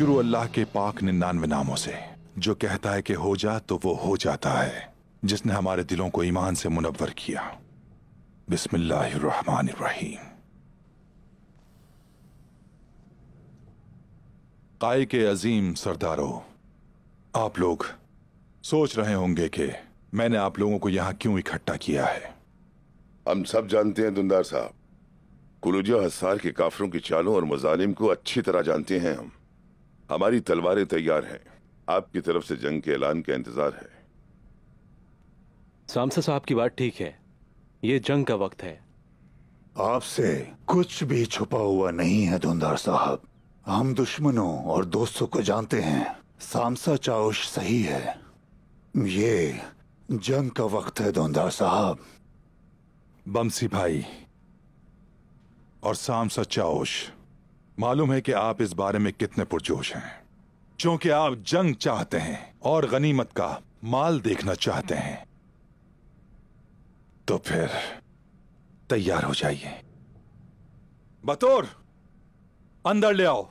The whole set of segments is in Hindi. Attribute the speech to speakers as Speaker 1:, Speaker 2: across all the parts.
Speaker 1: शुरू अल्लाह के पाक 99 नामों से, जो कहता है कि हो जा तो वो हो जाता है, जिसने हमारे दिलों को ईमान से मुनव्वर किया। बिस्मिल्लाहिर्रहमानिर्रहीम। काए के अजीम सरदारों, आप लोग सोच रहे होंगे कि मैंने आप लोगों को यहां क्यों इकट्ठा किया है।
Speaker 2: हम सब जानते हैं दुंदार साहब, कुलूजा हसार के काफिरों की चालों और मजालिम को अच्छी तरह जानते हैं हम। हमारी तलवारें तैयार हैं, आपकी तरफ से जंग के ऐलान का इंतजार है।
Speaker 3: सामसा साहब की बात ठीक है, ये जंग का वक्त है।
Speaker 4: आपसे कुछ भी छुपा हुआ नहीं है दुंदार साहब। हम दुश्मनों और दोस्तों को जानते हैं। सामसा चाउश सही है, ये जंग का वक्त है दुंदार साहब।
Speaker 1: बमसी भाई और सामसा चाउश, मालूम है कि आप इस बारे में कितने पुरजोश हैं। क्योंकि आप जंग चाहते हैं और गनीमत का माल देखना चाहते हैं, तो फिर तैयार हो जाइए। बतौर अंदर ले आओ।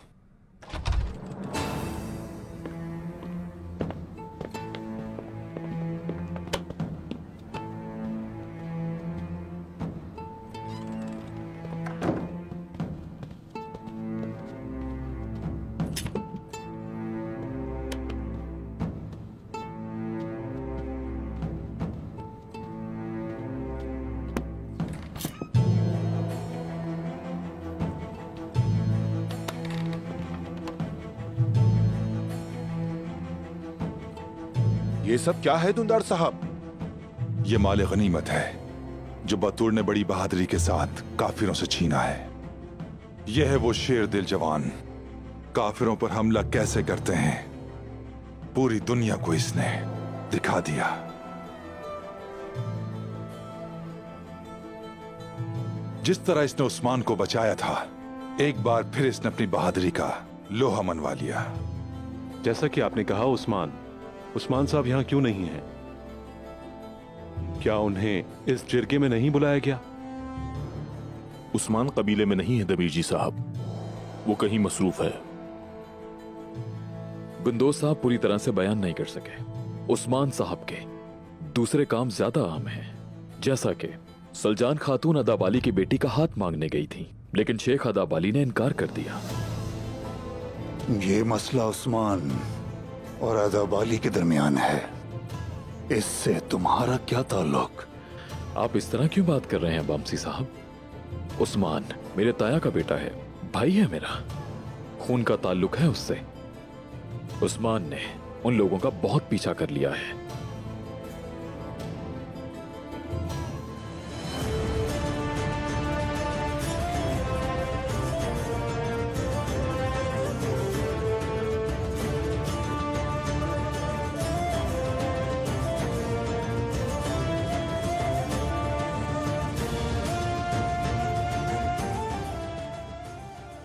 Speaker 2: ये सब क्या है दुंदार साहब?
Speaker 1: ये माल गनीमत है जो बतूर ने बड़ी बहादुरी के साथ काफिरों से छीना है। यह है वो शेर दिल जवान, काफिरों पर हमला कैसे करते हैं पूरी दुनिया को इसने दिखा दिया। जिस तरह इसने उस्मान को बचाया था, एक बार फिर इसने अपनी बहादुरी का लोहा मनवा लिया।
Speaker 3: जैसा कि आपने कहा, उस्मान साहब यहां क्यों नहीं हैं? क्या उन्हें इस जिरगे में नहीं बुलाया गया?
Speaker 5: उस्मान कबीले में नहीं है दबीर जी साहब, वो कहीं मसरूफ है।
Speaker 6: गुंदोज साहब पूरी तरह से बयान नहीं कर सके। उस्मान साहब के दूसरे काम ज्यादा अहम हैं, जैसा कि सलजान खातून अदाबाली की बेटी का हाथ मांगने गई थी, लेकिन शेख अदाबाली ने इनकार कर दिया।
Speaker 4: ये मसला उस्मान और अदाबाली के दरमियान है, इससे तुम्हारा क्या ताल्लुक?
Speaker 6: आप इस तरह क्यों बात कर रहे हैं बामसी साहब? उस्मान मेरे ताया का बेटा है, भाई है मेरा, खून का ताल्लुक है उससे। उस्मान ने उन लोगों का बहुत पीछा कर लिया है,